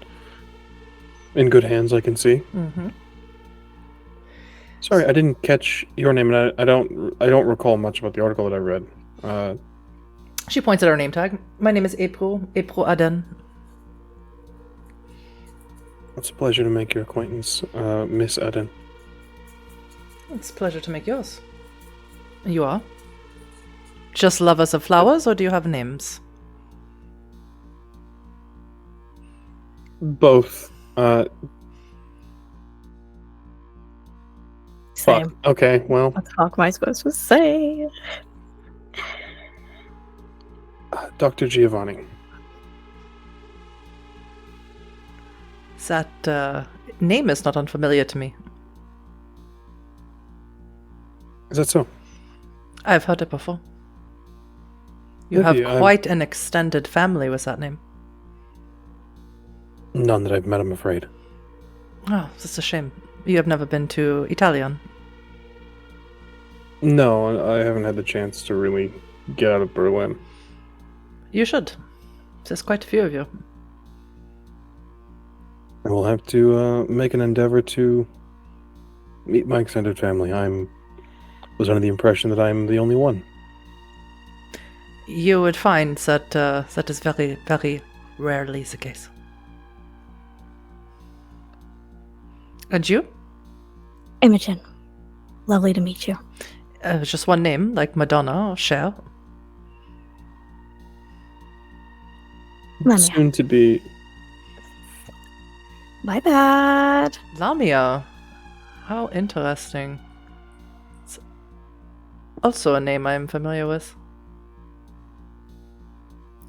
in good hands, I can see. Mm-hmm. Sorry, I didn't catch your name, and I don't recall much about the article that I read. She points at her name tag. My name is April Aden. It's a pleasure to make your acquaintance, Miss Eden. It's a pleasure to make yours. You are? Just lovers of flowers, or do you have names? Both. Same. Fuck. Okay, well, What the fuck am I supposed to say? Dr. Giovanni. That name is not unfamiliar to me. Is that so? I've heard it before. You have Maybe, quite an extended family with that name. None that I've met, I'm afraid. Oh, that's a shame. You have never been to Italian. No, I haven't had the chance to really get out of Berlin. You should. There's quite a few of you. I will have to make an endeavor to meet my extended family. Was under the impression that I'm the only one. You would find that that is very, very rarely the case. And you? Imogen. Lovely to meet you. Just one name, like Madonna or Cher. Lamia. Soon to be. My bad. Lamia. How interesting. It's also a name I'm familiar with.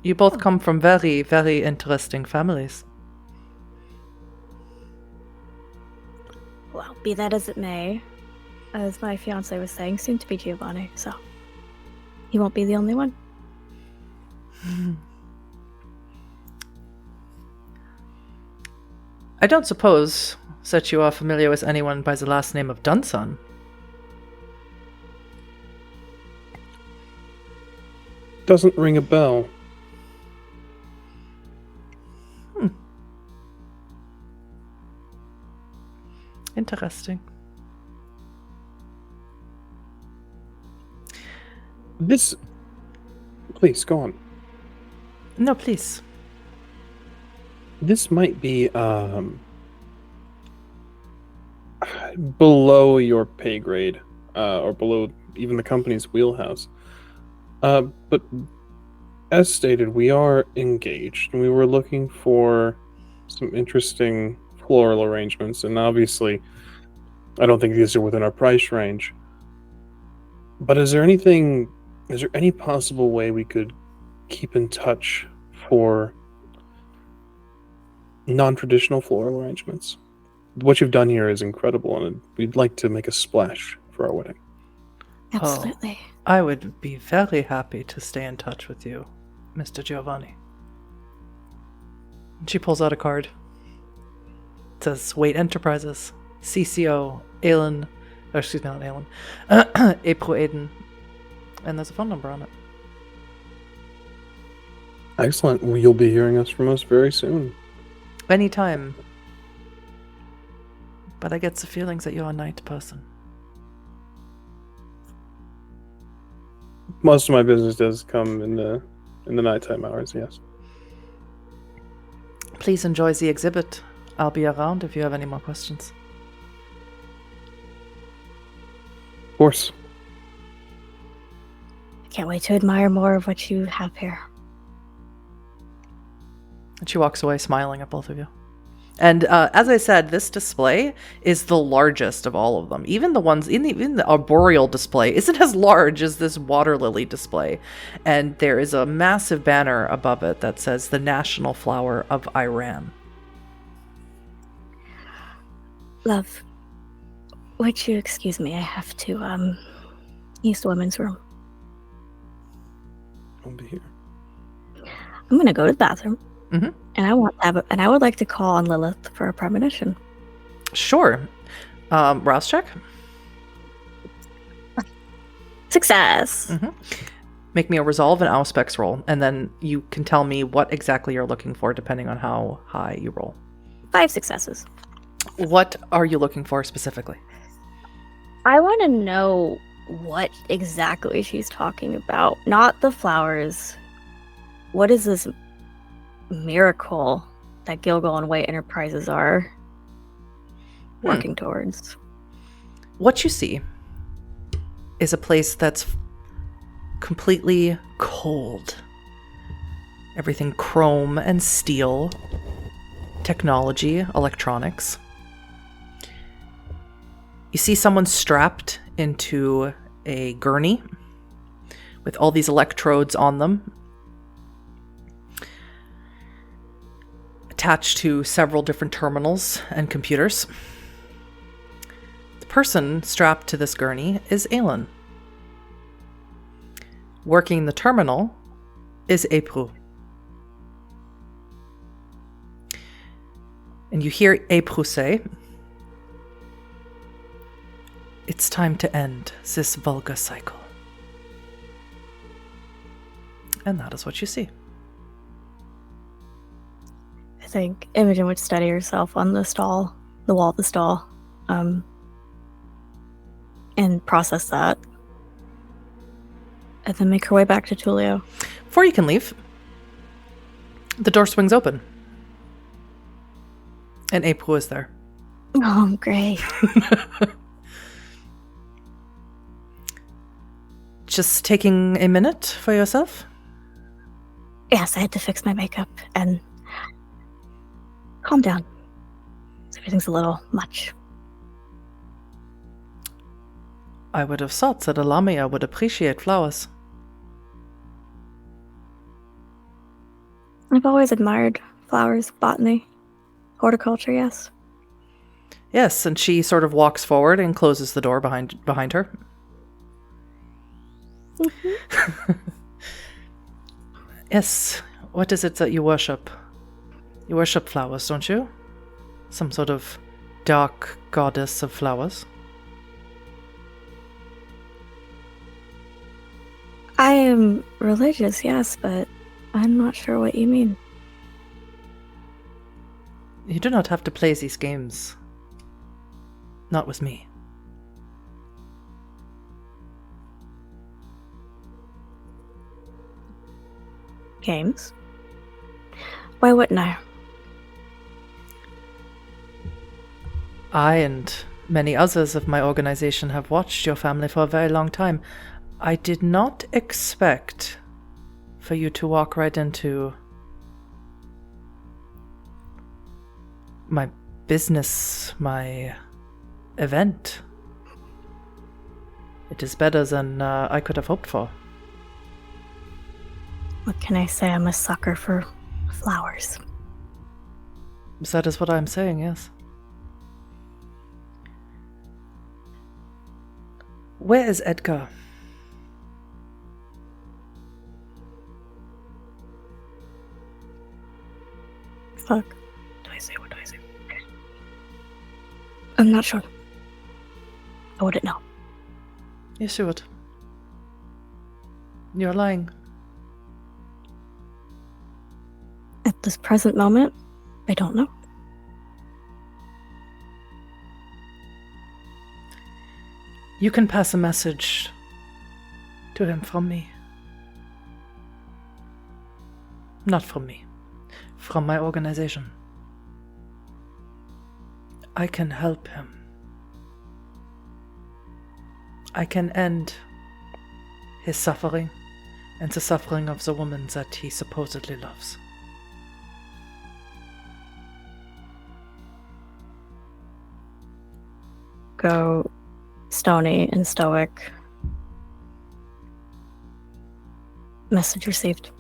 You both come from very, very interesting families. Well, be that as it may, as my fiance was saying, soon to be Giovanni, so he won't be the only one. I don't suppose that you are familiar with anyone by the last name of Dunson. Doesn't ring a bell. Interesting. This. Please, go on. No, please. This might be below your pay grade, or below even the company's wheelhouse. But as stated, we are engaged, and we were looking for some interesting floral arrangements, and obviously, I don't think these are within our price range. But is there any possible way we could keep in touch for non-traditional floral arrangements? What you've done here is incredible, and we'd like to make a splash for our wedding. Absolutely. I would be very happy to stay in touch with you, Mr. Giovanni. She pulls out a card. It says, Wait Enterprises, CCO, Aelin, or excuse me, not Aelin, April Aiden, and there's a phone number on it. Excellent. Well, you'll be hearing us from us very soon. Anytime. But I get the feelings that you're a night person. Most of my business does come in the nighttime hours, yes. Please enjoy the exhibit. I'll be around if you have any more questions. Of course. I can't wait to admire more of what you have here. And she walks away smiling at both of you. And as I said, this display is the largest of all of them. Even the ones in the arboreal display isn't as large as this water lily display. And there is a massive banner above it that says the national flower of Iran. Love, would you excuse me? I have to use the women's room. I'll be here. I'm gonna go to the bathroom. Mm-hmm. And I would like to call on Lilith for a premonition. Sure. Rouse check? Success! Mm-hmm. Make me a resolve and auspex roll, and then you can tell me what exactly you're looking for depending on how high you roll. 5 successes. What are you looking for specifically? I want to know what exactly she's talking about. Not the flowers. What is this miracle that Gilgal and White Enterprises are working towards? What you see is a place that's completely cold. Everything chrome and steel, technology, electronics. You see someone strapped into a gurney with all these electrodes on them, attached to several different terminals and computers. The person strapped to this gurney is Aelin. Working the terminal is April. And you hear April say, "It's time to end this vulgar cycle." And that is what you see. I think Imogen would steady herself on the wall of the stall, and process that. And then make her way back to Tullio. Before you can leave, the door swings open. And April is there. Oh, great. Just taking a minute for yourself? Yes, I had to fix my makeup and calm down. Everything's a little much. I would have thought that a Lamia would appreciate flowers. I've always admired flowers, botany, horticulture, yes. Yes, and she sort of walks forward and closes the door behind her. Mm-hmm. Yes, what is it that you worship? You worship flowers, don't you? Some sort of dark goddess of flowers? I am religious, yes, but I'm not sure what you mean. You do not have to play these games. Not with me. Games? Why wouldn't I? I and many others of my organization have watched your family for a very long time. I did not expect for you to walk right into my business, my event. It is better than I could have hoped for. What can I say? I'm a sucker for flowers. That is what I'm saying, yes. Where is Edgar? Fuck. What do I say? Okay. I'm not sure. I wouldn't know. Yes, you would. You're lying. At this present moment, I don't know. You can pass a message to him from me. Not from me. From my organization. I can help him. I can end his suffering and the suffering of the woman that he supposedly loves. Go stony and stoic. Message received.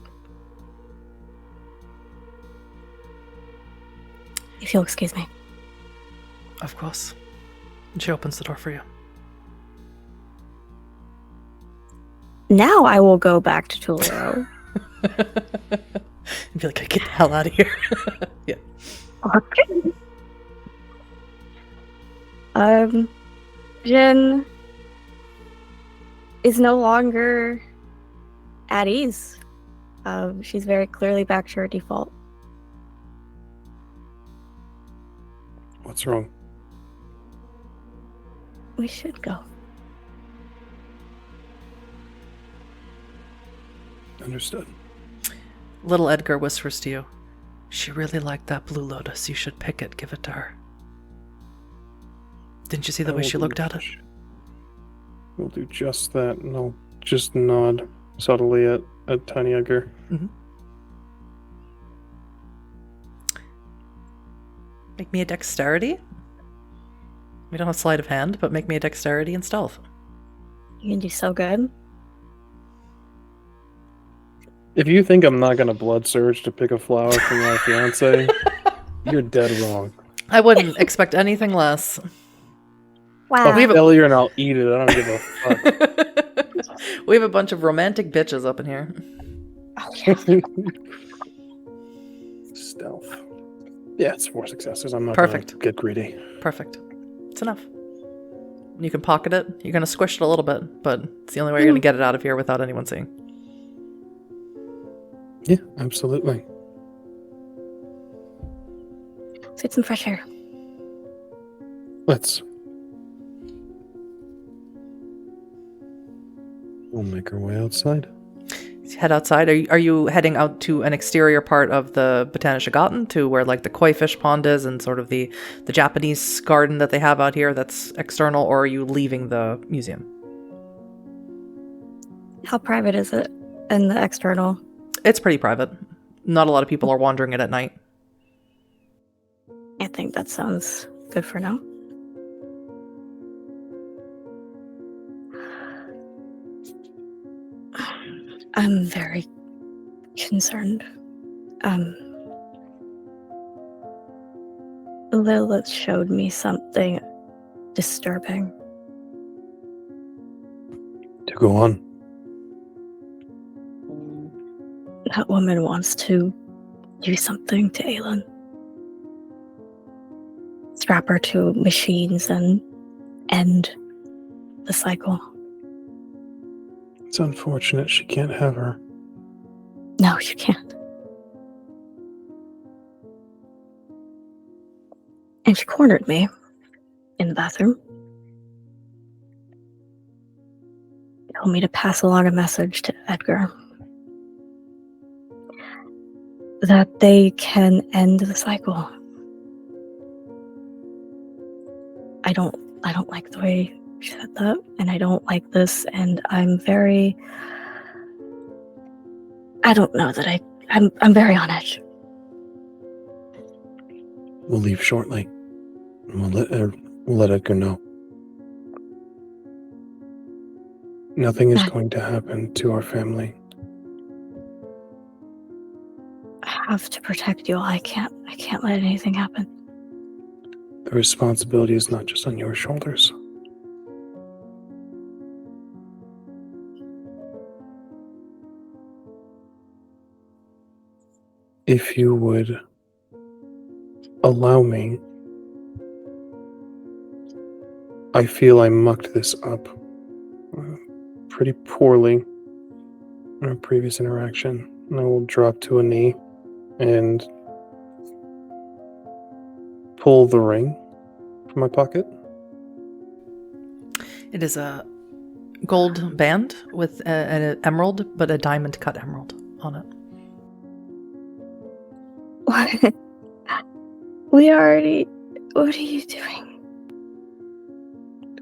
If you'll excuse me. Of course. And she opens the door for you. Now I will go back to Tullio. And be like, get the hell out of here. Yeah. Okay. Jen is no longer at ease. She's very clearly back to her default. What's wrong? We should go. Understood. Little Edgar whispers to you, "She really liked that blue lotus. You should pick it, give it to her." Didn't you see the way she looked at it? We'll do just that, and I'll just nod subtly at Tiny Edgar. Mm-hmm. Make me a dexterity. We don't have sleight of hand, but make me a dexterity and stealth. You can do so good. If you think I'm not gonna blood surge to pick a flower for my fiance, you're dead wrong. I wouldn't expect anything less. Wow. I'll failure and I'll eat it. I don't give a fuck. We have a bunch of romantic bitches up in here. Oh, yeah. Stealth. Yeah, it's 4 successes. I'm not Perfect. gonna get greedy. Perfect. It's enough. You can pocket it. You're going to squish it a little bit, but it's the only way you're going to get it out of here without anyone seeing. Yeah, absolutely. Let's get some fresh air. Let's. We'll make our way outside. Head outside. Are you heading out to an exterior part of the Botanische Garten, to where like the koi fish pond is and sort of the Japanese garden that they have out here that's external, or are you leaving the museum? How private is it in the external? It's pretty private. Not a lot of people are wandering it at night. I think that sounds good for now. I'm very concerned. Lilith showed me something disturbing. To go on. That woman wants to do something to Aelin. Strap her to machines and end the cycle. It's unfortunate she can't have her. No, you can't. And she cornered me in the bathroom. Told me to pass along a message to Edgar. That they can end the cycle. I don't like the way she said that, and I don't like this, and I'm very... I don't know that I'm very on edge. We'll leave shortly. We'll let Edgar know. Nothing is going to happen to our family. I have to protect you all. I can't let anything happen. The responsibility is not just on your shoulders. If you would allow me, I feel I mucked this up pretty poorly in our previous interaction. And I will drop to a knee and pull the ring from my pocket. It is a gold band with an emerald, but a diamond cut emerald on it. What? We already... What are you doing?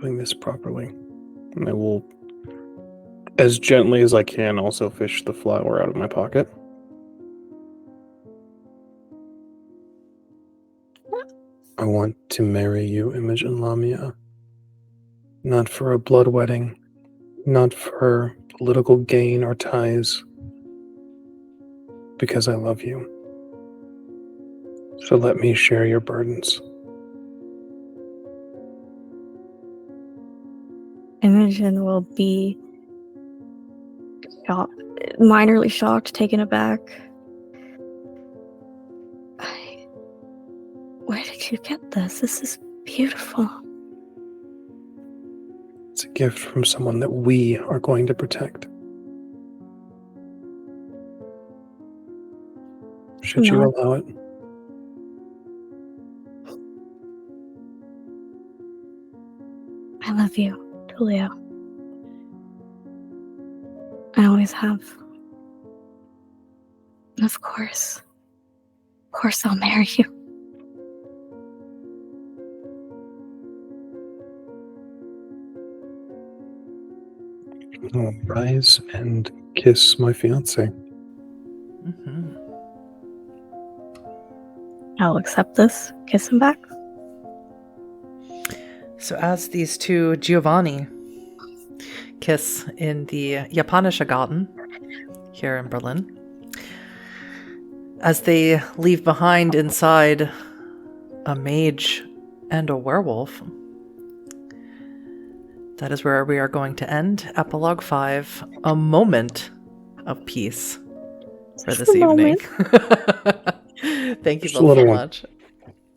Doing this properly. And I will, as gently as I can, also fish the flower out of my pocket. I want to marry you, Imogen Lamia. Not for a blood wedding, not for political gain or ties, because I love you. So let me share your burdens. Imogen will be shocked, minorly shocked, taken aback. Where did you get this? This is beautiful. It's a gift from someone that we are going to protect. Should you allow it? I love you, Tullio. I always have. Of course. Of course I'll marry you. I'll rise and kiss my fiance. Mm-hmm. I'll accept this. Kiss him back. So as these two Giovanni kiss in the Japanische Garten here in Berlin, as they leave behind inside a mage and a werewolf, that is where we are going to end Epilogue 5, a moment of peace for Just this a evening. moment. Thank you Just a both so little one. much.